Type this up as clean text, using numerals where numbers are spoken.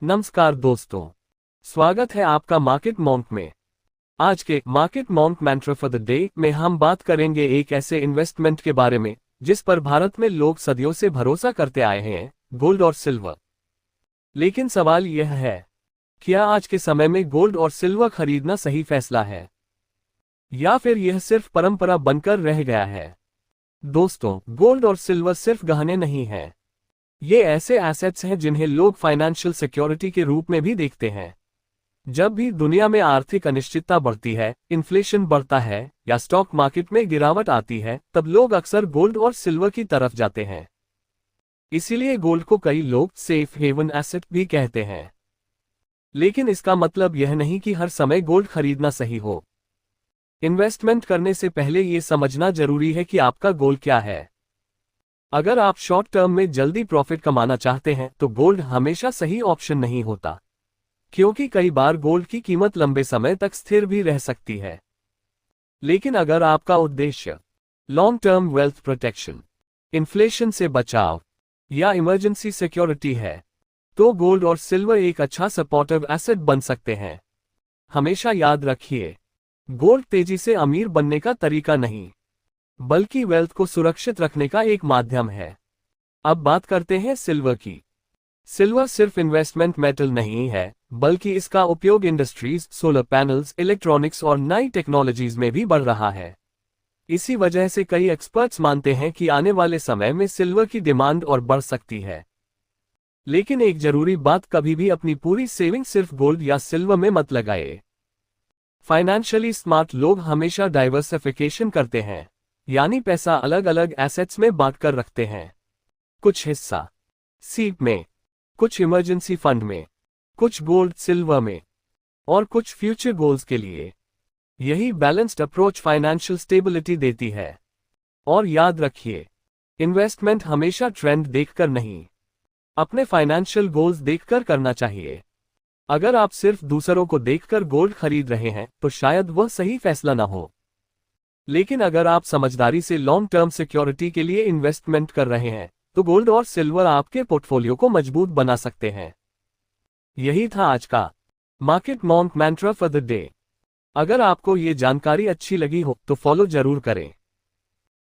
नमस्कार दोस्तों, स्वागत है आपका मार्केट मॉन्क में। आज के market monk mantra for the day में हम बात करेंगे एक ऐसे इन्वेस्टमेंट के बारे में जिस पर भारत में लोग सदियों से भरोसा करते आए हैं, गोल्ड और सिल्वर। लेकिन सवाल यह है, क्या आज के समय में गोल्ड और सिल्वर खरीदना सही फैसला है या फिर यह सिर्फ परंपरा बनकर रह गया है। दोस्तों, गोल्ड और सिल्वर सिर्फ गहने नहीं हैं। ये ऐसे एसेट्स हैं जिन्हें लोग फाइनेंशियल सिक्योरिटी के रूप में भी देखते हैं। जब भी दुनिया में आर्थिक अनिश्चितता बढ़ती है, इन्फ्लेशन बढ़ता है या स्टॉक मार्केट में गिरावट आती है, तब लोग अक्सर गोल्ड और सिल्वर की तरफ जाते हैं। इसीलिए गोल्ड को कई लोग सेफ हेवन एसेट भी कहते हैं। लेकिन इसका मतलब यह नहीं कि हर समय गोल्ड खरीदना सही हो। इन्वेस्टमेंट करने से पहले यह समझना जरूरी है कि आपका गोल क्या है। अगर आप शॉर्ट टर्म में जल्दी प्रॉफिट कमाना चाहते हैं तो गोल्ड हमेशा सही ऑप्शन नहीं होता, क्योंकि कई बार गोल्ड की कीमत लंबे समय तक स्थिर भी रह सकती है। लेकिन अगर आपका उद्देश्य long term wealth protection, inflation से बचाव या इमरजेंसी सिक्योरिटी है, तो गोल्ड और सिल्वर एक अच्छा सपोर्टिव एसेट बन सकते हैं। हमेशा याद रखिए, गोल्ड तेजी से अमीर बनने का तरीका नहीं, बल्कि वेल्थ को सुरक्षित रखने का एक माध्यम है। अब बात करते हैं सिल्वर की। सिल्वर सिर्फ इन्वेस्टमेंट मेटल नहीं है, बल्कि इसका उपयोग इंडस्ट्रीज, सोलर पैनल्स, इलेक्ट्रॉनिक्स और नई टेक्नोलॉजीज में भी बढ़ रहा है। इसी वजह से कई एक्सपर्ट्स मानते हैं कि आने वाले समय में सिल्वर की डिमांड और बढ़ सकती है। लेकिन एक जरूरी बात, कभी भी अपनी पूरी सेविंग सिर्फ गोल्ड या सिल्वर में मत लगाए। फाइनेंशियली स्मार्ट लोग हमेशा डाइवर्सिफिकेशन करते हैं, यानी पैसा अलग अलग एसेट्स में बांटकर रखते हैं। कुछ हिस्सा सीप में, कुछ इमरजेंसी फंड में, कुछ गोल्ड सिल्वर में और कुछ फ्यूचर गोल्स के लिए। यही बैलेंस्ड अप्रोच फाइनेंशियल स्टेबिलिटी देती है। और याद रखिए, इन्वेस्टमेंट हमेशा ट्रेंड देखकर नहीं, अपने फाइनेंशियल गोल्स देखकर करना चाहिए। अगर आप सिर्फ दूसरों को देखकर गोल्ड खरीद रहे हैं तो शायद वह सही फैसला ना हो। लेकिन अगर आप समझदारी से लॉन्ग टर्म सिक्योरिटी के लिए इन्वेस्टमेंट कर रहे हैं तो गोल्ड और सिल्वर आपके पोर्टफोलियो को मजबूत बना सकते हैं। यही था आज का market monk mantra for the day. अगर आपको ये जानकारी अच्छी लगी हो तो फॉलो जरूर करें।